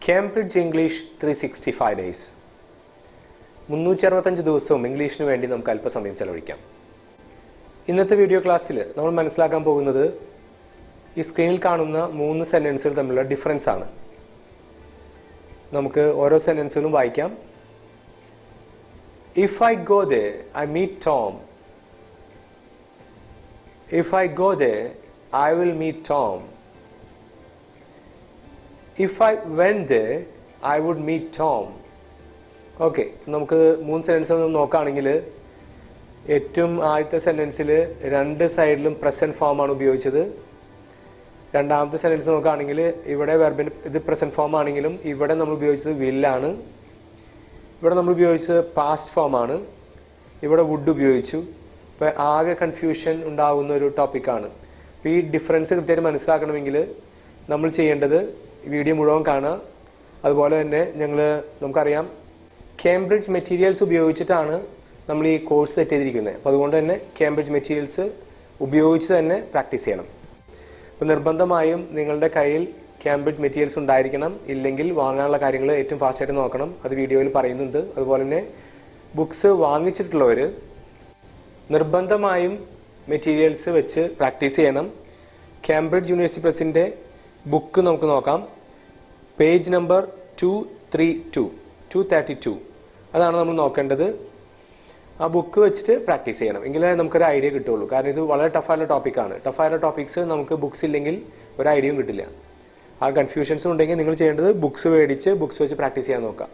Cambridge English 365 days. 365 ദിവസവും ഇംഗ്ലീഷിന് വേണ്ടി നമുക്ക് അല്പസമയം ചെലവഴിക്കാം. ഇന്നത്തെ വീഡിയോ ക്ലാസ്സിൽ നമ്മൾ മനസ്സിലാക്കാൻ പോകുന്നത് ഈ സ്ക്രീനിൽ കാണുന്ന 3 സെന്റൻസുകൾ തമ്മിലുള്ള ഡിഫറൻസ് ആണ്. നമുക്ക് ഓരോ സെന്റൻസുകളും വായിക്കാം. If I go there, I meet Tom. If I go there, I will meet Tom. If I went there, I would meet Tom. Okay, നമുക്ക് 3 സെന്റൻസ് നോക്കുകയാണെങ്കിൽ ഏറ്റവും ആദ്യത്തെ സെന്റൻസിൽ 2 സൈഡിലും പ്രസന്റ് ഫോം ആണ് ഉപയോഗിച്ചത്. രണ്ടാമത്തെ സെന്റൻസ് നോക്കുകയാണെങ്കിൽ ഇവിടെ വെർബിന് ഇത് പ്രസന്റ് ഫോം ആണെങ്കിലും ഇവിടെ നമ്മൾ ഉപയോഗിച്ചത് വില്ലാണ്. ഇവിടെ നമ്മൾ ഉപയോഗിച്ചത് പാസ്റ്റ് ഫോം ആണ്. ഇവിടെ വുഡ് ഉപയോഗിച്ചു. ഇപ്പോൾ ആകെ കൺഫ്യൂഷൻ ഉണ്ടാകുന്ന ഒരു ടോപ്പിക്കാണ്. അപ്പോൾ ഈ ഡിഫറൻസ് കൃത്യമായിട്ട് മനസ്സിലാക്കണമെങ്കിൽ നമ്മൾ ചെയ്യേണ്ടത് വീഡിയോ മുഴുവൻ കാണുക. അതുപോലെ തന്നെ നമുക്കറിയാം കേംബ്രിഡ്ജ് മെറ്റീരിയൽസ് ഉപയോഗിച്ചിട്ടാണ് നമ്മൾ ഈ കോഴ്സ് സെറ്റ് ചെയ്തിരിക്കുന്നത്. അപ്പോൾ അതുകൊണ്ട് തന്നെ കേംബ്രിഡ്ജ് മെറ്റീരിയൽസ് ഉപയോഗിച്ച് തന്നെ പ്രാക്ടീസ് ചെയ്യണം. അപ്പോൾ നിർബന്ധമായും നിങ്ങളുടെ കയ്യിൽ കേംബ്രിഡ്ജ് മെറ്റീരിയൽസ് ഉണ്ടായിരിക്കണം. ഇല്ലെങ്കിൽ വാങ്ങാനുള്ള കാര്യങ്ങൾ ഏറ്റവും ഫാസ്റ്റായിട്ട് നോക്കണം. അത് വീഡിയോയിൽ പറയുന്നുണ്ട്. അതുപോലെ തന്നെ ബുക്സ് വാങ്ങിച്ചിട്ടുള്ളവർ നിർബന്ധമായും മെറ്റീരിയൽസ് വെച്ച് പ്രാക്ടീസ് ചെയ്യണം. കേംബ്രിഡ്ജ് യൂണിവേഴ്സിറ്റി പ്രസിൻ്റെ ബുക്ക് നമുക്ക് നോക്കാം. പേജ് നമ്പർ 232 അതാണ് നമ്മൾ നോക്കേണ്ടത്. ആ ബുക്ക് വെച്ചിട്ട് പ്രാക്ടീസ് ചെയ്യണം. എങ്കിലേ നമുക്കൊരു ഐഡിയ കിട്ടുള്ളൂ. കാരണം ഇത് വളരെ ടഫായുള്ള ടോപ്പിക്കാണ്. ടഫായുള്ള ടോപ്പിക്സ് നമുക്ക് ബുക്സ് ഇല്ലെങ്കിൽ ഒരു ഐഡിയയും കിട്ടില്ല. ആ കൺഫ്യൂഷൻസ് ഉണ്ടെങ്കിൽ നിങ്ങൾ ചെയ്യേണ്ടത് ബുക്സ് മേടിച്ച് ബുക്സ് വെച്ച് പ്രാക്ടീസ് ചെയ്യാൻ നോക്കാം.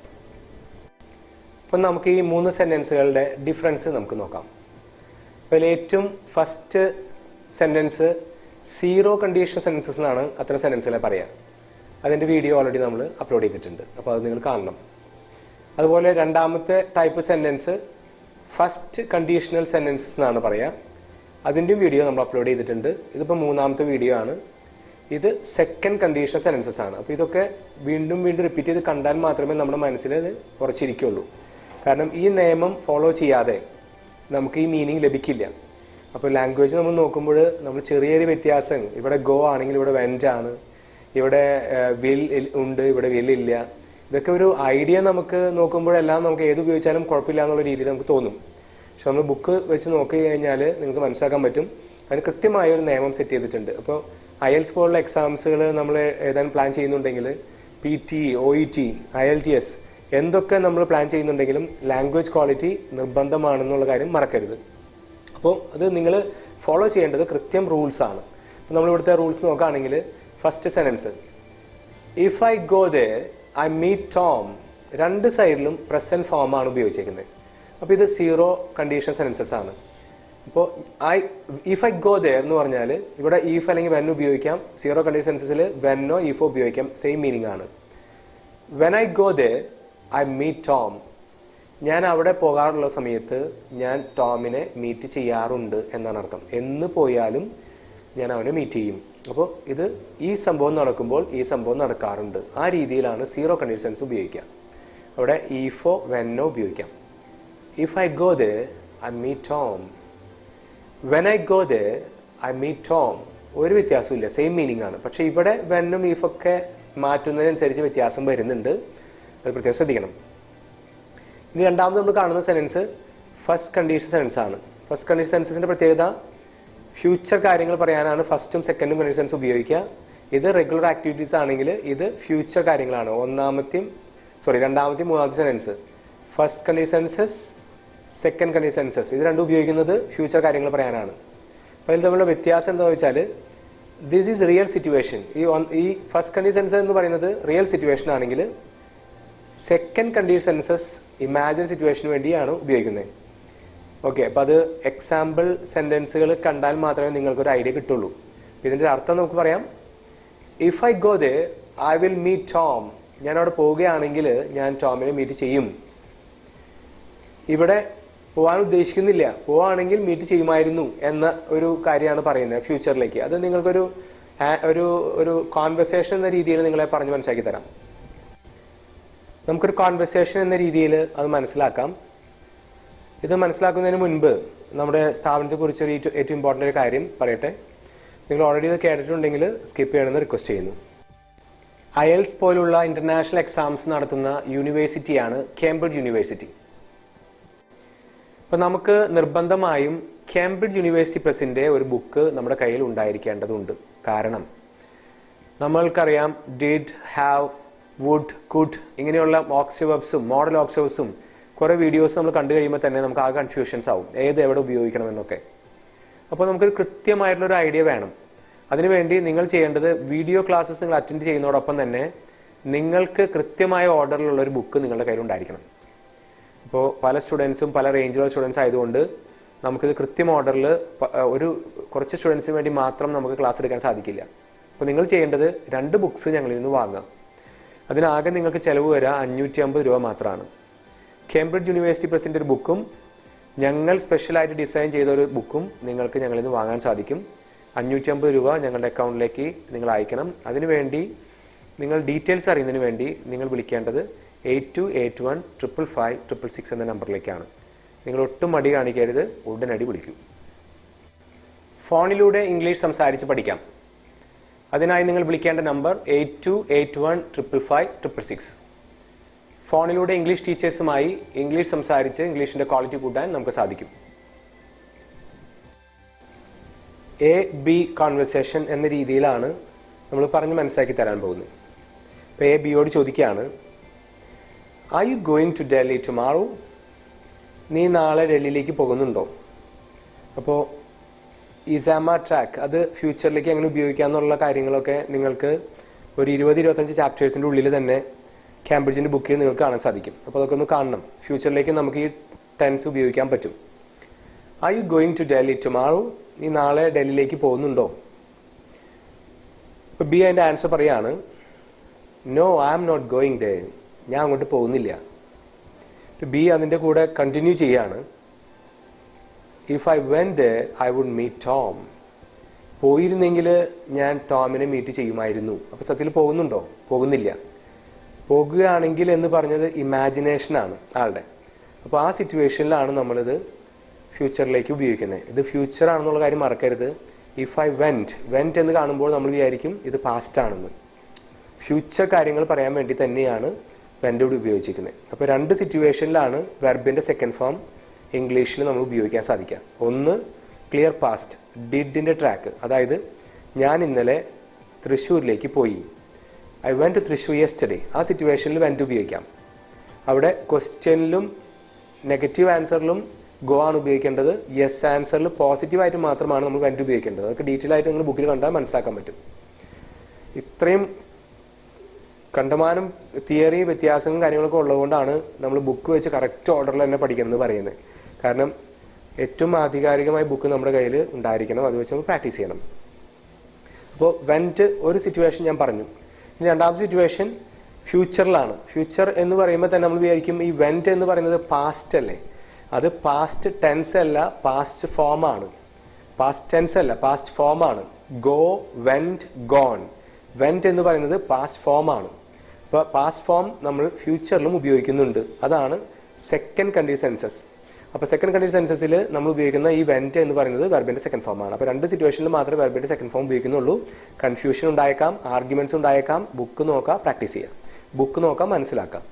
അപ്പം നമുക്ക് ഈ 3 സെൻറ്റൻസുകളുടെ ഡിഫറൻസ് നമുക്ക് നോക്കാം. അതിൽ ഏറ്റവും first sentence zero condition sentences എന്നാണ് അത്തരം സെൻറ്റൻസുകളെ പറയുക. അതിൻ്റെ വീഡിയോ ഓൾറെഡി നമ്മൾ അപ്ലോഡ് ചെയ്തിട്ടുണ്ട്. അപ്പോൾ അത് നിങ്ങൾ കാണണം. അതുപോലെ രണ്ടാമത്തെ type sentence first conditional sentences എന്നാണ് പറയുക. അതിൻ്റെയും വീഡിയോ നമ്മൾ അപ്ലോഡ് ചെയ്തിട്ടുണ്ട്. ഇതിപ്പോൾ 3ാമത്തെ വീഡിയോ ആണ്. ഇത് സെക്കൻഡ് കണ്ടീഷണൽ സെൻറ്റൻസസ് ആണ്. അപ്പോൾ ഇതൊക്കെ വീണ്ടും റിപ്പീറ്റ് ചെയ്ത് കണ്ടാൽ മാത്രമേ നമ്മുടെ മനസ്സിൽ അത് ഉറച്ചിരിക്കുള്ളൂ. കാരണം ഈ നിയമം ഫോളോ ചെയ്യാതെ നമുക്ക് ഈ മീനിങ് ലഭിക്കില്ല. അപ്പോൾ ലാംഗ്വേജ് നമ്മൾ നോക്കുമ്പോൾ നമ്മൾ ചെറിയൊരു വ്യത്യാസം, ഇവിടെ ഗോ ആണെങ്കിൽ ഇവിടെ വെൻറ്റ് ആണ്, ഇവിടെ വിൽ ഉണ്ട്, ഇവിടെ വിൽ ഇല്ല. ഇതൊക്കെ ഒരു ഐഡിയ നമുക്ക് നോക്കുമ്പോഴെല്ലാം നമുക്ക് ഏത് ഉപയോഗിച്ചാലും കുഴപ്പമില്ല എന്നുള്ള രീതിയിൽ നമുക്ക് തോന്നും. പക്ഷെ നമ്മൾ ബുക്ക് വെച്ച് നോക്കി കഴിഞ്ഞാൽ നിങ്ങൾക്ക് മനസ്സിലാക്കാൻ പറ്റും അതിന് കൃത്യമായ ഒരു നിയമം സെറ്റ് ചെയ്തിട്ടുണ്ട്. അപ്പോൾ IELTS പോലുള്ള എക്സാംസുകൾ നമ്മൾ എഴുതാൻ പ്ലാൻ ചെയ്യുന്നുണ്ടെങ്കിൽ PT, OET, IELTS എന്തൊക്കെ നമ്മൾ പ്ലാൻ ചെയ്യുന്നുണ്ടെങ്കിലും ലാംഗ്വേജ് ക്വാളിറ്റി നിർബന്ധമാണെന്നുള്ള കാര്യം മറക്കരുത്. അപ്പോൾ അത് നിങ്ങൾ ഫോളോ ചെയ്യേണ്ടത് കൃത്യം റൂൾസ് ആണ്. അപ്പോൾ നമ്മളിവിടുത്തെ റൂൾസ് നോക്കുകയാണെങ്കിൽ first sentence if I go there I meet Tom, 2 സൈഡിലും പ്രസന്റ് ഫോം ആണ് ഉപയോഗിച്ചിരിക്കുന്നത്. അപ്പോൾ ഇത് സീറോ കണ്ടീഷൻ സെൻറ്റൻസസ് ആണ്. ഇപ്പോൾ ഇഫ് ഐ ഗോ there എന്ന് പറഞ്ഞാൽ ഇവിടെ if അല്ലെങ്കിൽ when ഉപയോഗിക്കാം. സീറോ കണ്ടീഷൻ സെൻറ്റൻസസിൽ whenോ ifോ ഉപയോഗിക്കാം. സെയിം മീനിങ് ആണ്. when I go there I meet Tom, ഞാൻ അവിടെ പോകാറുള്ള സമയത്ത് ഞാൻ ടോമിനെ മീറ്റ് ചെയ്യാറുണ്ട് എന്നാണ് അർത്ഥം. എന്ന് പോയാലും ഞാൻ അവനെ മീറ്റ് ചെയ്യും. അപ്പോൾ ഇത് ഈ സംഭവം നടക്കുമ്പോൾ ഈ സംഭവം നടക്കാറുണ്ട്. ആ രീതിയിലാണ് സീറോ കണ്ടീഷൻ സെൻസ് ഉപയോഗിക്കുക. അവിടെ ഈഫോ വെന്നോ ഉപയോഗിക്കാം. If I go there I meet Tom, when I go there I meet Tom ഒരു വ്യത്യാസമില്ല, സെയിം മീനിങ് ആണ്. പക്ഷേ ഇവിടെ വെന്നും ഈഫൊക്കെ മാറ്റുന്നതിനനുസരിച്ച് വ്യത്യാസം വരുന്നുണ്ട്. അത് പ്രത്യേകം ശ്രദ്ധിക്കണം. ഇനി രണ്ടാമത് നമ്മൾ കാണുന്ന സെൻറ്റൻസ് ഫസ്റ്റ് കണ്ടീഷൻ സെൻറ്റൻസ് ആണ്. ഫസ്റ്റ് കണ്ടീഷൻ സെൻറ്റൻസിൻ്റെ പ്രത്യേകത ഫ്യൂച്ചർ കാര്യങ്ങൾ പറയാനാണ് ഫസ്റ്റും സെക്കൻഡും കണ്ടീഷൻ സെൻസ് ഉപയോഗിക്കുക. ഇത് റെഗുലർ ആക്ടിവിറ്റീസ് ആണെങ്കിൽ ഇത് ഫ്യൂച്ചർ കാര്യങ്ങളാണ്. രണ്ടാമത്തെയും മൂന്നാമത്തെ sentence first condition census, second condition census ഇത് രണ്ടും ഉപയോഗിക്കുന്നത് ഫ്യൂച്ചർ കാര്യങ്ങൾ പറയാനാണ്. അപ്പോൾ ഇതിൽ തമ്മിലുള്ള വ്യത്യാസം എന്താണെന്ന് വെച്ചാൽ ദിസ് ഈസ് റിയൽ സിറ്റുവേഷൻ. ഈ ഫസ്റ്റ് കണ്ടീഷൻ സെൻസസ് എന്ന് പറയുന്നത് റിയൽ സിറ്റുവേഷൻ ആണെങ്കിൽ സെക്കൻഡ് കണ്ടീഷൻ സെൻസസ് ഇമാജിൻ സിറ്റുവേഷന് വേണ്ടിയാണ് ഉപയോഗിക്കുന്നത്. ഓക്കെ, അപ്പോൾ അത് എക്സാമ്പിൾ സെൻറ്റൻസുകൾ കണ്ടാൽ മാത്രമേ നിങ്ങൾക്കൊരു ഐഡിയ കിട്ടുള്ളൂ. ഇതിൻ്റെ അർത്ഥം നമുക്ക് പറയാം. If I go there I will meet Tom, ഞാൻ അവിടെ പോവുകയാണെങ്കിൽ ഞാൻ ടോമിനെ മീറ്റ് ചെയ്യും. ഇവിടെ പോകാൻ ഉദ്ദേശിക്കുന്നില്ല, പോവുകയാണെങ്കിൽ മീറ്റ് ചെയ്യുമായിരുന്നു എന്ന ഒരു കാര്യമാണ് പറയുന്നത് ഫ്യൂച്ചറിലേക്ക്. അത് നിങ്ങൾക്കൊരു ഒരു കോൺവെർസേഷൻ എന്ന രീതിയിൽ നിങ്ങളെ പറഞ്ഞ് മനസ്സിലാക്കി തരാം. നമുക്കൊരു കോൺവെർസേഷൻ എന്ന രീതിയിൽ അത് മനസ്സിലാക്കാം. ഇത് മനസ്സിലാക്കുന്നതിന് മുൻപ് നമ്മുടെ സ്ഥാപനത്തെക്കുറിച്ച് ഏറ്റവും ഇമ്പോർട്ടൻ്റ് ഒരു കാര്യം പറയട്ടെ. നിങ്ങൾ ഓൾറെഡി ഇത് കേട്ടിട്ടുണ്ടെങ്കിൽ സ്കിപ്പ് ചെയ്യണമെന്ന് റിക്വസ്റ്റ് ചെയ്യുന്നു. IELTS പോലുള്ള ഇന്റർനാഷണൽ എക്സാംസ് നടത്തുന്ന യൂണിവേഴ്സിറ്റിയാണ് കേംബ്രിഡ്ജ് യൂണിവേഴ്സിറ്റി. അപ്പോൾ നമുക്ക് നിർബന്ധമായും കേംബ്രിഡ്ജ് യൂണിവേഴ്സിറ്റി പ്രസിന്റെ ഒരു ബുക്ക് നമ്മുടെ കയ്യിൽ ഉണ്ടായിരിക്കേണ്ടതുണ്ട്. കാരണം നമ്മൾക്കറിയാം ഡിഡ്, ഹാവ്, വുഡ്, കുഡ് ഇങ്ങനെയുള്ള ഓക്സിവേർബ്സും മോഡൽ ഓക്സിവേർബ്സും കുറേ വീഡിയോസ് നമ്മൾ കണ്ടു കഴിയുമ്പോൾ തന്നെ നമുക്ക് ആ കൺഫ്യൂഷൻസ് ആവും ഏത് എവിടെ ഉപയോഗിക്കണമെന്നൊക്കെ. അപ്പോൾ നമുക്കൊരു കൃത്യമായിട്ടുള്ളൊരു ഐഡിയ വേണം. അതിനുവേണ്ടി നിങ്ങൾ ചെയ്യേണ്ടത് വീഡിയോ ക്ലാസ്സസ് നിങ്ങൾ അറ്റൻഡ് ചെയ്യുന്നതോടൊപ്പം തന്നെ നിങ്ങൾക്ക് കൃത്യമായ ഓർഡറിലുള്ള ഒരു ബുക്ക് നിങ്ങളുടെ കയ്യിൽ ഉണ്ടായിരിക്കണം. ഇപ്പോൾ പല സ്റ്റുഡൻസും പല റേഞ്ചിലുള്ള സ്റ്റുഡൻസ് ആയതുകൊണ്ട് നമുക്കിത് കൃത്യം ഓർഡറിൽ കുറച്ച് സ്റ്റുഡൻസിന് വേണ്ടി മാത്രം നമുക്ക് ക്ലാസ് എടുക്കാൻ സാധിക്കില്ല. അപ്പോൾ നിങ്ങൾ ചെയ്യേണ്ടത് 2 ബുക്സ് ഞങ്ങളിൽ നിന്ന് വാങ്ങുക. അതിനാകെ നിങ്ങൾക്ക് ചിലവ് വരിക 550 രൂപ മാത്രമാണ്. കേംബ്രിഡ്ജ് യൂണിവേഴ്സിറ്റി പ്രസിൻ്റെ ഒരു ബുക്കും ഞങ്ങൾ സ്പെഷ്യലായിട്ട് ഡിസൈൻ ചെയ്ത ഒരു ബുക്കും നിങ്ങൾക്ക് ഞങ്ങളിൽ നിന്ന് വാങ്ങാൻ സാധിക്കും. 550 രൂപ ഞങ്ങളുടെ അക്കൗണ്ടിലേക്ക് നിങ്ങൾ അയക്കണം. അതിനുവേണ്ടി നിങ്ങൾ ഡീറ്റെയിൽസ് അറിയുന്നതിന് വേണ്ടി നിങ്ങൾ വിളിക്കേണ്ടത് 82815556 എന്ന നമ്പറിലേക്കാണ്. നിങ്ങൾ ഒട്ടും മടി കാണിക്കരുത്, ഉടനടി വിളിക്കൂ. ഫോണിലൂടെ ഇംഗ്ലീഷ് സംസാരിച്ച് പഠിക്കാം. അതിനായി നിങ്ങൾ വിളിക്കേണ്ട നമ്പർ 82815556. ഫോണിലൂടെ ഇംഗ്ലീഷ് ടീച്ചേഴ്സുമായി ഇംഗ്ലീഷ് സംസാരിച്ച് ഇംഗ്ലീഷിൻ്റെ ക്വാളിറ്റി കൂട്ടാൻ നമുക്ക് സാധിക്കും. A-B കോൺവെർസേഷൻ എന്ന രീതിയിലാണ് നമ്മൾ പറഞ്ഞ് മനസ്സിലാക്കി തരാൻ പോകുന്നത്. ഇപ്പോൾ A-Bയോട് ചോദിക്കുകയാണ്, are you going to Delhi tomorrow? നീ നാളെ ഡൽഹിയിലേക്ക് പോകുന്നുണ്ടോ? അപ്പോൾ ഈസാമ ട്രാക്ക് അത് ഫ്യൂച്ചറിലേക്ക് എങ്ങനെ ഉപയോഗിക്കാമെന്നുള്ള കാര്യങ്ങളൊക്കെ നിങ്ങൾക്ക് ഒരു 20-25 ചാപ്റ്റേഴ്സിൻ്റെ ഉള്ളിൽ തന്നെ കേംബ്രിഡ്ജിൻ്റെ ബുക്കിൽ നിങ്ങൾക്ക് കാണാൻ സാധിക്കും. അപ്പോൾ അതൊക്കെ ഒന്ന് കാണണം. ഫ്യൂച്ചറിലേക്ക് നമുക്ക് ഈ ടെൻസ് ഉപയോഗിക്കാൻ പറ്റും. Are you going to Delhi tomorrow? നീ നാളെ ഡൽഹിയിലേക്ക് പോകുന്നുണ്ടോ? ഇപ്പോൾ ബി അതിൻ്റെ ആൻസർ പറയാണ്, no I am not going there. ഞാൻ അങ്ങോട്ട് പോകുന്നില്ല. ബി അതിൻ്റെ കൂടെ കണ്ടിന്യൂ ചെയ്യാണ്, if I went there I would meet Tom. പോയിരുന്നെങ്കിൽ ഞാൻ ടോമിനെ മീറ്റ് ചെയ്യുമായിരുന്നു. അപ്പോൾ സത്യത്തിൽ പോകുന്നുണ്ടോ? പോകുന്നില്ല. പോകുകയാണെങ്കിൽ എന്ന് പറഞ്ഞത് ഇമാജിനേഷനാണ് ആളുടെ. അപ്പോൾ ആ സിറ്റുവേഷനിലാണ് നമ്മളിത് ഫ്യൂച്ചറിലേക്ക് ഉപയോഗിക്കുന്നത്. ഇത് ഫ്യൂച്ചർ ആണെന്നുള്ള കാര്യം മറക്കരുത്. ഇഫ് ഐ വെന്റ് എന്ന് കാണുമ്പോൾ നമ്മൾ വിചാരിക്കും ഇത് പാസ്റ്റ് ആണെന്ന്. ഫ്യൂച്ചർ കാര്യങ്ങൾ പറയാൻ വേണ്ടി തന്നെയാണ് വെന്റ് ഇവിടെ ഉപയോഗിച്ചിരിക്കുന്നത്. അപ്പോൾ 2 സിറ്റുവേഷനിലാണ് വെർബിൻ്റെ സെക്കൻഡ് ഫോം ഇംഗ്ലീഷിൽ നമ്മൾ ഉപയോഗിക്കാൻ സാധിക്കുക. ഒന്ന് ക്ലിയർ പാസ്റ്റ്, ഡിഡിൻ്റെ ട്രാക്ക്, അതായത് ഞാൻ ഇന്നലെ തൃശ്ശൂരിലേക്ക് പോയി. I went to Thrissur yesterday. ആ സിറ്റുവേഷനിൽ വെന്റ് ഉപയോഗിക്കാം. അവിടെ ക്വസ്റ്റ്യനിലും നെഗറ്റീവ് ആൻസറിലും ഗോ ആണ് ഉപയോഗിക്കേണ്ടത്. യെസ് ആൻസറിൽ പോസിറ്റീവായിട്ട് മാത്രമാണ് നമ്മൾ വെന്റ് ഉപയോഗിക്കേണ്ടത്. അതൊക്കെ ഡീറ്റെയിൽ ആയിട്ട് നിങ്ങൾ ബുക്കിൽ കണ്ടാൽ മനസ്സിലാക്കാൻ പറ്റും. ഇത്രയും കണ്ടമാനം തിയറി വ്യത്യാസങ്ങളും കാര്യങ്ങളൊക്കെ ഉള്ളതുകൊണ്ടാണ് നമ്മൾ ബുക്ക് വെച്ച് കറക്റ്റ് ഓർഡറിൽ തന്നെ പഠിക്കണമെന്ന് പറയുന്നത്. കാരണം ഏറ്റവും ആധികാരികമായ ബുക്ക് നമ്മുടെ കയ്യിൽ ഉണ്ടായിരിക്കണം. അത് വെച്ച് നമ്മൾ പ്രാക്ടീസ് ചെയ്യണം. അപ്പോൾ വെന്റ് ഒരു സിറ്റുവേഷൻ ഞാൻ പറഞ്ഞു. ഇനി രണ്ടാമത്തെ സിറ്റുവേഷൻ ഫ്യൂച്ചറിലാണ്. ഫ്യൂച്ചർ എന്ന് പറയുമ്പോൾ തന്നെ നമ്മൾ വിചാരിക്കും ഈ വെന്റ് എന്ന് പറയുന്നത് പാസ്റ്റ് അല്ലേ? അത് പാസ്റ്റ് ടെൻസ് അല്ല, പാസ്റ്റ് ഫോം ആണ്. പാസ്റ്റ് ടെൻസ് അല്ല, പാസ്റ്റ് ഫോം ആണ്. Go, went, gone. വെന്റ് എന്ന് പറയുന്നത് പാസ്റ്റ് ഫോം ആണ്. അപ്പോൾ പാസ്റ്റ് ഫോം നമ്മൾ ഫ്യൂച്ചറിലും ഉപയോഗിക്കുന്നുണ്ട്. അതാണ് സെക്കൻഡ് കണ്ടിന്യൂസ് സെൻസസ്. അപ്പോൾ സെക്കൻഡ് കണ്ടിന്യൂസ് സെൻസസിൽ നമ്മൾ ഉപയോഗിക്കുന്ന ഈ വെന്റ് എന്ന് പറയുന്നത് വെർബിൻ്റെ സെക്കൻഡ് ഫോം ആണ്. അപ്പോൾ 2 സിറ്റുവേഷനിൽ മാത്രമേ വെർബിൻ്റെ സെക്കൻഡ് ഫോം ഉപയോഗിക്കുന്നുള്ളൂ. കൺഫ്യൂഷൻ ഉണ്ടായേക്കാം, ആർഗ്യുമെന്റ്സ് ഉണ്ടായേക്കാം. ബുക്ക് നോക്കാം, പ്രാക്ടീസ് ചെയ്യാം. ബുക്ക് നോക്കാം, മനസ്സിലാക്കാം.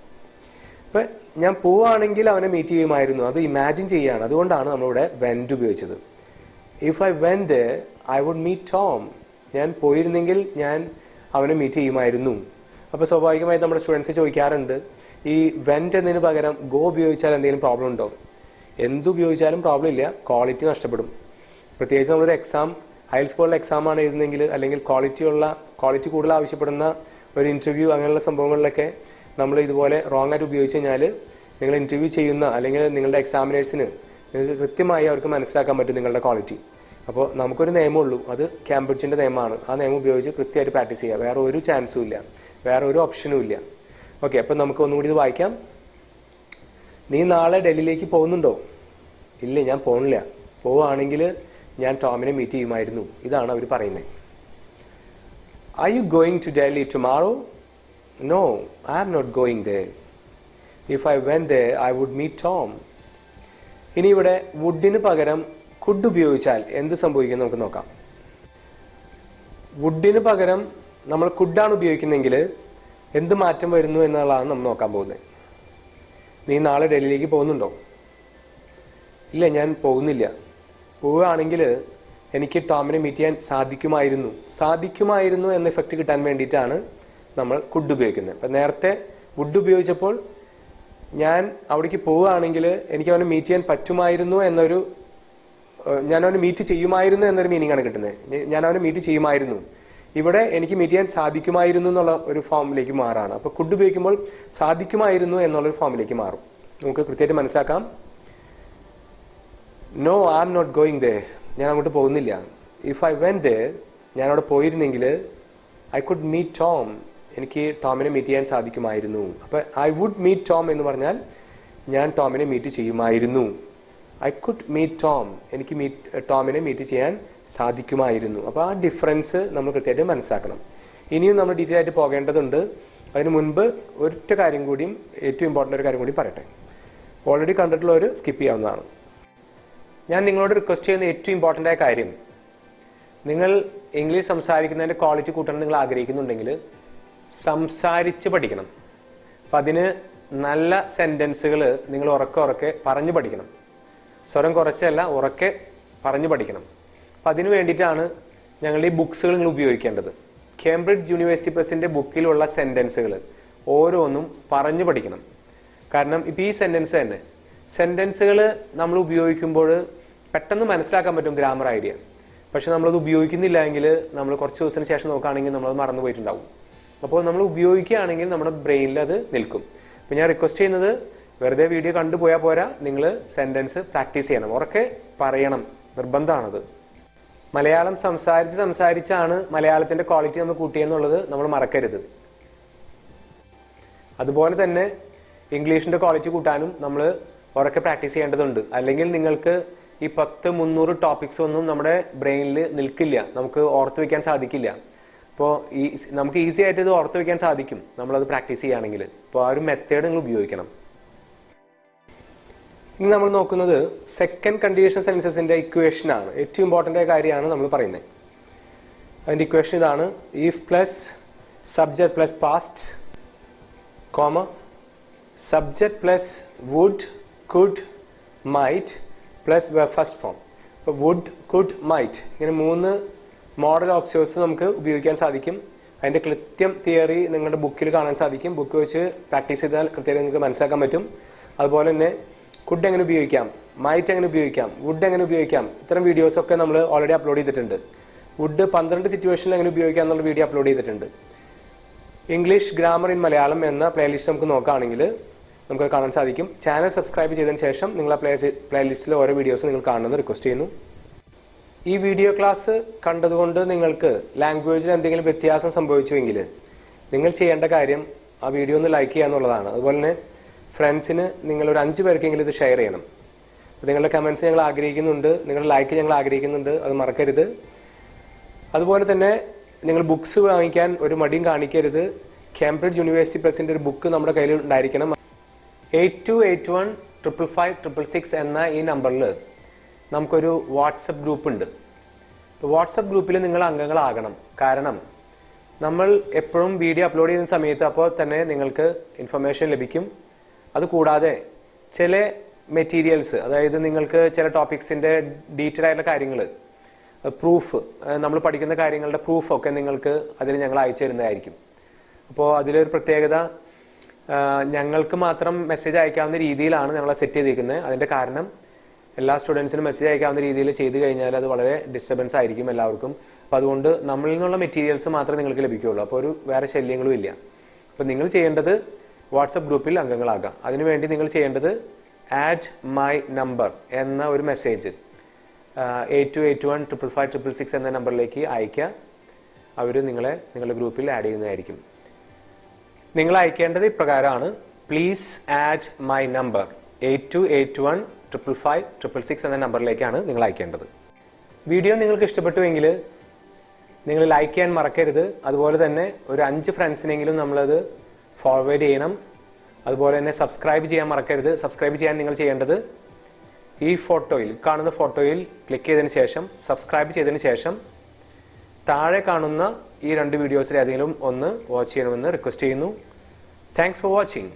ഇപ്പം ഞാൻ പോവുകയാണെങ്കിൽ അവനെ മീറ്റ് ചെയ്യുമായിരുന്നു, അത് ഇമാജിൻ ചെയ്യുകയാണ്. അതുകൊണ്ടാണ് നമ്മളിവിടെ വെന്റ് ഉപയോഗിച്ചത്. If I went there I would meet Tom. ഞാൻ പോയിരുന്നെങ്കിൽ ഞാൻ അവനെ മീറ്റ് ചെയ്യുമായിരുന്നു. അപ്പോൾ സ്വാഭാവികമായിട്ട് നമ്മുടെ സ്റ്റുഡൻസ് ചോദിക്കാറുണ്ട്, ഈ വെന്റ് എന്നതിന് പകരം ഗോ ഉപയോഗിച്ചാൽ എന്തെങ്കിലും പ്രോബ്ലം ഉണ്ടോ? എന്തുപയോഗിച്ചാലും പ്രോബ്ലം ഇല്ല, ക്വാളിറ്റി നഷ്ടപ്പെടും. പ്രത്യേകിച്ച് നമ്മളൊരു എക്സാം IELTS പോലുള്ള എക്സാമാണ് എഴുതുന്നെങ്കിൽ, അല്ലെങ്കിൽ ക്വാളിറ്റി കൂടുതൽ ആവശ്യപ്പെടുന്ന ഒരു ഇൻ്റർവ്യൂ അങ്ങനെയുള്ള സംഭവങ്ങളിലൊക്കെ നമ്മൾ ഇതുപോലെ റോങ് ആയിട്ട് ഉപയോഗിച്ച് കഴിഞ്ഞാൽ നിങ്ങൾ ഇൻ്റർവ്യൂ ചെയ്യുന്ന അല്ലെങ്കിൽ നിങ്ങളുടെ എക്സാമിനേഴ്സിന് നിങ്ങൾക്ക് കൃത്യമായി അവർക്ക് മനസ്സിലാക്കാൻ പറ്റും നിങ്ങളുടെ ക്വാളിറ്റി. അപ്പോൾ നമുക്കൊരു നിയമമുള്ളൂ, അത് കേംബ്രിഡ്ജിൻ്റെ നിയമമാണ്. ആ നിയമം ഉപയോഗിച്ച് കൃത്യമായിട്ട് പ്രാക്ടീസ് ചെയ്യുക. വേറെ ഒരു ചാൻസും ഇല്ല, വേറെ ഒരു ഓപ്ഷനും ഇല്ല. ഓക്കെ, അപ്പോൾ നമുക്ക് ഒന്നുകൂടി ഇത് വായിക്കാം. നീ നാളെ ഡൽഹിയിലേക്ക് പോകുന്നുണ്ടോ? ഇല്ല, ഞാൻ പോകണില്ല. പോവുകയാണെങ്കിൽ ഞാൻ ടോമിനെ മീറ്റ് ചെയ്യുമായിരുന്നു. ഇതാണ് അവർ പറയുന്നത്. Are you going to Delhi tomorrow? No, I am not going there. If I went there I would meet Tom. ഇനി ഇവിടെ വുഡിന് പകരം കുഡ് ഉപയോഗിച്ചാൽ എന്ത് സംഭവിക്കും നമുക്ക് നോക്കാം. വുഡിന് പകരം നമ്മൾ കുഡാണ് ഉപയോഗിക്കുന്നതെങ്കിൽ എന്ത് മാറ്റം വരുന്നു എന്നുള്ളതാണ് നമ്മൾ നോക്കാൻ പോകുന്നത്. നീ നാളെ ഡൽഹിയിലേക്ക് പോകുന്നുണ്ടോ? ഇല്ല, ഞാൻ പോകുന്നില്ല. പോവുകയാണെങ്കിൽ എനിക്ക് ടോമിനെ മീറ്റ് ചെയ്യാൻ സാധിക്കുമായിരുന്നു എന്ന എഫക്റ്റ് കിട്ടാൻ വേണ്ടിയിട്ടാണ് നമ്മൾ കുഡ് ഉപയോഗിക്കുന്നത്. അപ്പം നേരത്തെ വുഡ് ഉപയോഗിച്ചപ്പോൾ ഞാൻ അവിടേക്ക് പോവുകയാണെങ്കിൽ എനിക്ക് അവനെ മീറ്റ് ചെയ്യാൻ പറ്റുമായിരുന്നു എന്നൊരു, ഞാൻ അവനെ മീറ്റ് ചെയ്യുമായിരുന്നു എന്നൊരു മീനിങ് ആണ് കിട്ടുന്നത്. ഞാൻ അവനെ മീറ്റ് ചെയ്യുമായിരുന്നു. ഇവിടെ എനിക്ക് മീറ്റ് ചെയ്യാൻ സാധിക്കുമായിരുന്നു എന്നുള്ള ഒരു ഫോമിലേക്ക് മാറാണ്. അപ്പോൾ കുഡ് ഉപയോഗിക്കുമ്പോൾ സാധിക്കുമായിരുന്നു എന്നുള്ളൊരു ഫോമിലേക്ക് മാറും. നമുക്ക് കൃത്യമായിട്ട് മനസ്സിലാക്കാം. No, I am not going there. ഞാൻ അങ്ങോട്ട് പോകുന്നില്ല. ഇഫ് ഐ വെന്റ് ദേ, ഞാൻ അവിടെ പോയിരുന്നെങ്കിൽ ഐ കുഡ് മീറ്റ് ടോം. എനിക്ക് ടോമിനെ മീറ്റ് ചെയ്യാൻ സാധിക്കുമായിരുന്നു. അപ്പോൾ ഐ വുഡ് മീറ്റ് ടോം എന്ന് പറഞ്ഞാൽ ഞാൻ ടോമിനെ മീറ്റ് ചെയ്യുമായിരുന്നു. ഐ കുഡ് മീറ്റ് ടോം, എനിക്ക് ടോമിനെ മീറ്റ് ചെയ്യാൻ സാധിക്കുമായിരുന്നു. അപ്പോൾ ആ ഡിഫറൻസ് നമ്മൾ കൃത്യമായിട്ട് മനസ്സിലാക്കണം. ഇനിയും നമ്മൾ ഡീറ്റെയിൽ ആയിട്ട് പോകേണ്ടതുണ്ട്. അതിന് മുൻപ് ഒറ്റ കാര്യം കൂടിയും, ഏറ്റവും ഇമ്പോർട്ടൻ്റ് ഒരു കാര്യം കൂടി പറയട്ടെ. ഓൾറെഡി കണ്ടിട്ടുള്ളവർ സ്കിപ്പ് ചെയ്യാവുന്നതാണ്. ഞാൻ നിങ്ങളോട് റിക്വസ്റ്റ് ചെയ്യുന്ന ഏറ്റവും ഇമ്പോർട്ടൻ്റ് ആയ കാര്യം, നിങ്ങൾ ഇംഗ്ലീഷ് സംസാരിക്കുന്നതിൻ്റെ ക്വാളിറ്റി കൂട്ടണം നിങ്ങൾ ആഗ്രഹിക്കുന്നുണ്ടെങ്കിൽ സംസാരിച്ച് പഠിക്കണം. അപ്പം അതിന് നല്ല സെൻറ്റൻസുകൾ നിങ്ങൾ ഉറക്കെ പറഞ്ഞു പഠിക്കണം. സ്വരം കുറച്ചല്ല, ഉറക്കെ പറഞ്ഞു പഠിക്കണം. അപ്പം അതിന് വേണ്ടിയിട്ടാണ് ഞങ്ങളുടെ ഈ ബുക്സുകൾ നിങ്ങൾ ഉപയോഗിക്കേണ്ടത്. കേംബ്രിഡ്ജ് യൂണിവേഴ്സിറ്റി പ്രസിൻ്റെ ബുക്കിലുള്ള സെൻറ്റൻസുകൾ ഓരോന്നും പറഞ്ഞു പഠിക്കണം. കാരണം ഇപ്പോൾ ഈ സെൻറ്റൻസുകൾ നമ്മൾ ഉപയോഗിക്കുമ്പോൾ പെട്ടെന്ന് മനസ്സിലാക്കാൻ പറ്റും ഗ്രാമർ ഐഡിയ. പക്ഷെ നമ്മളത് ഉപയോഗിക്കുന്നില്ല എങ്കിൽ നമ്മൾ കുറച്ച് ദിവസത്തിന് ശേഷം നോക്കുകയാണെങ്കിൽ നമ്മളത് മറന്നു പോയിട്ടുണ്ടാവും. അപ്പോൾ നമ്മൾ ഉപയോഗിക്കുകയാണെങ്കിൽ നമ്മുടെ ബ്രെയിനിൽ അത് നിൽക്കും. അപ്പോൾ ഞാൻ റിക്വസ്റ്റ് ചെയ്യുന്നത്, വെറുതെ വീഡിയോ കണ്ടുപോയാൽ പോരാ, നിങ്ങൾ സെൻറ്റൻസ് പ്രാക്ടീസ് ചെയ്യണം, ഉറക്കെ പറയണം, നിർബന്ധമാണത്. മലയാളം സംസാരിച്ചാണ് മലയാളത്തിൻ്റെ ക്വാളിറ്റി നമ്മൾ കൂട്ടിയെന്നുള്ളത് നമ്മൾ മറക്കരുത്. അതുപോലെ തന്നെ ഇംഗ്ലീഷിൻ്റെ ക്വാളിറ്റി കൂട്ടാനും നമ്മൾ ഉറക്കെ പ്രാക്ടീസ് ചെയ്യേണ്ടതുണ്ട്. അല്ലെങ്കിൽ നിങ്ങൾക്ക് ഈ 10-300 ടോപ്പിക്സ് ഒന്നും നമ്മുടെ ബ്രെയിനിൽ നിൽക്കില്ല, നമുക്ക് ഓർത്ത് വയ്ക്കാൻ സാധിക്കില്ല. അപ്പോൾ നമുക്ക് ഈസി ആയിട്ട് ഇത് ഓർത്ത് വയ്ക്കാൻ സാധിക്കും നമ്മളത് പ്രാക്ടീസ് ചെയ്യുകയാണെങ്കിൽ. അപ്പോൾ ആ ഒരു മെത്തേഡ് നിങ്ങൾ ഉപയോഗിക്കണം. ഇനി നമ്മൾ നോക്കുന്നത് സെക്കൻഡ് കണ്ടീഷണൽ സെൻറ്റൻസസിൻ്റെ ഇക്വേഷനാണ്. ഏറ്റവും ഇമ്പോർട്ടൻ്റ് ആയ കാര്യമാണ് നമ്മൾ പറയുന്നത്. അതിൻ്റെ ഇക്വേഷൻ ഇതാണ്: if plus subject plus past, comma subject plus would could might plus first form. ഇപ്പോൾ വുഡ് കുഡ് മൈറ്റ് ഇങ്ങനെ 3 മോഡൽ ഓപ്ഷൻസ് നമുക്ക് ഉപയോഗിക്കാൻ സാധിക്കും. അതിൻ്റെ കൃത്യം തിയറി നിങ്ങളുടെ ബുക്കിൽ കാണാൻ സാധിക്കും. ബുക്ക് വെച്ച് പ്രാക്ടീസ് ചെയ്താൽ കൃത്യമായിട്ട് നിങ്ങൾക്ക് മനസ്സിലാക്കാൻ പറ്റും. അതുപോലെ തന്നെ കുഡ് എങ്ങനെ ഉപയോഗിക്കാം, മൈറ്റ് എങ്ങനെ ഉപയോഗിക്കാം, വുഡ് എങ്ങനെ ഉപയോഗിക്കാം, ഇത്തരം വീഡിയോസൊക്കെ നമ്മൾ ഓൾറെഡി അപ്ലോഡ് ചെയ്തിട്ടുണ്ട്. വുഡ് 12 സിറ്റുവേഷനിൽ എങ്ങനെ ഉപയോഗിക്കാം എന്നുള്ള വീഡിയോ അപ്ലോഡ് ചെയ്തിട്ടുണ്ട്. ഇംഗ്ലീഷ് ഗ്രാമർ ഇൻ മലയാളം എന്ന പ്ലേലിസ്റ്റ് നമുക്ക് നോക്കുകയാണെങ്കിൽ നമുക്ക് കാണാൻ സാധിക്കും. ചാനൽ സബ്സ്ക്രൈബ് ചെയ്തതിന് ശേഷം നിങ്ങൾ ആ പ്ലേലിസ്റ്റിലെ ഓരോ വീഡിയോസ് നിങ്ങൾ കാണണമെന്ന് റിക്വസ്റ്റ് ചെയ്യുന്നു. ഈ വീഡിയോ ക്ലാസ് കണ്ടതുകൊണ്ട് നിങ്ങൾക്ക് ലാംഗ്വേജിൽ എന്തെങ്കിലും വ്യത്യാസം സംഭവിച്ചുവെങ്കിൽ നിങ്ങൾ ചെയ്യേണ്ട കാര്യം ആ വീഡിയോ ഒന്ന് ലൈക്ക് ചെയ്യുക എന്നുള്ളതാണ്. അതുപോലെ തന്നെ ഫ്രണ്ട്സിന് നിങ്ങളൊരു 5 പേർക്കെങ്കിലും ഇത് ഷെയർ ചെയ്യണം. നിങ്ങളുടെ കമൻറ്റ്സ് ഞങ്ങൾ ആഗ്രഹിക്കുന്നുണ്ട്, നിങ്ങളുടെ ലൈക്ക് ഞങ്ങൾ ആഗ്രഹിക്കുന്നുണ്ട്, അത് മറക്കരുത്. അതുപോലെ തന്നെ നിങ്ങൾ ബുക്സ് വാങ്ങിക്കാൻ ഒരു മടിയും കാണിക്കരുത്. കേംബ്രിഡ്ജ് യൂണിവേഴ്സിറ്റി പ്രസിൻ്റെ ഒരു ബുക്ക് നമ്മുടെ കയ്യിൽ ഉണ്ടായിരിക്കണം. 82815556 എന്ന ഈ നമ്പറിൽ നമുക്കൊരു വാട്സപ്പ് ഗ്രൂപ്പ് ഉണ്ട്. വാട്സപ്പ് ഗ്രൂപ്പിൽ നിങ്ങൾ അംഗങ്ങളാകണം. കാരണം നമ്മൾ എപ്പോഴും വീഡിയോ അപ്ലോഡ് ചെയ്യുന്ന സമയത്ത് അപ്പോൾ തന്നെ നിങ്ങൾക്ക് ഇൻഫർമേഷൻ ലഭിക്കും. അതുകൂടാതെ ചില മെറ്റീരിയൽസ്, അതായത് നിങ്ങൾക്ക് ചില ടോപ്പിക്സിൻ്റെ ഡീറ്റെയിൽ ആയിട്ടുള്ള കാര്യങ്ങൾ, പ്രൂഫ്, നമ്മൾ പഠിക്കുന്ന കാര്യങ്ങളുടെ പ്രൂഫൊക്കെ നിങ്ങൾക്ക് അതിൽ ഞങ്ങൾ അയച്ചു തരുന്നതായിരിക്കും. അപ്പോൾ അതിലൊരു പ്രത്യേകത, ഞങ്ങൾക്ക് മാത്രം മെസ്സേജ് അയക്കാവുന്ന രീതിയിലാണ് ഞങ്ങൾ സെറ്റ് ചെയ്തിരിക്കുന്നത്. അതിൻ്റെ കാരണം എല്ലാ സ്റ്റുഡൻസിനും മെസ്സേജ് അയക്കാവുന്ന രീതിയിൽ ചെയ്ത് കഴിഞ്ഞാൽ അത് വളരെ ഡിസ്റ്റർബൻസ് ആയിരിക്കും എല്ലാവർക്കും. അപ്പോൾ അതുകൊണ്ട് നമ്മളിൽ നിന്നുള്ള മെറ്റീരിയൽസ് മാത്രമേ നിങ്ങൾക്ക് ലഭിക്കുകയുള്ളൂ. അപ്പോൾ വേറെ ശല്യങ്ങളും ഇല്ല. അപ്പോൾ നിങ്ങൾ ചെയ്യേണ്ടത് വാട്സപ്പ് ഗ്രൂപ്പിൽ അംഗങ്ങളാകാം. അതിനുവേണ്ടി നിങ്ങൾ ചെയ്യേണ്ടത് ആഡ് മൈ നമ്പർ എന്ന ഒരു മെസ്സേജ് 82815556 എന്ന നമ്പറിലേക്ക് അയയ്ക്കുക. അവർ നിങ്ങളുടെ ഗ്രൂപ്പിൽ ആഡ് ചെയ്യുന്നതായിരിക്കും. നിങ്ങൾ അയക്കേണ്ടത് ഇപ്രകാരമാണ്: പ്ലീസ് ആഡ് മൈ നമ്പർ 82815556 എന്ന നമ്പറിലേക്കാണ് നിങ്ങൾ അയക്കേണ്ടത്. വീഡിയോ നിങ്ങൾക്ക് ഇഷ്ടപ്പെട്ടുവെങ്കിൽ നിങ്ങൾ ലൈക്ക് ചെയ്യാൻ മറക്കരുത്. അതുപോലെ തന്നെ ഒരു 5 ഫ്രണ്ട്സിനെങ്കിലും നമ്മളത് ഫോർവേഡ് ചെയ്യണം. അതുപോലെ തന്നെ സബ്സ്ക്രൈബ് ചെയ്യാൻ മറക്കരുത്. സബ്സ്ക്രൈബ് ചെയ്യാൻ നിങ്ങൾ ചെയ്യേണ്ടത് ഈ കാണുന്ന ഫോട്ടോയിൽ ക്ലിക്ക് ചെയ്തതിന് ശേഷം, സബ്സ്ക്രൈബ് ചെയ്തതിന് ശേഷം താഴെ കാണുന്ന ഈ 2 വീഡിയോസിൽ ഏതെങ്കിലും ഒന്ന് വാച്ച് ചെയ്യണമെന്ന് റിക്വസ്റ്റ് ചെയ്യുന്നു. Thanks for watching.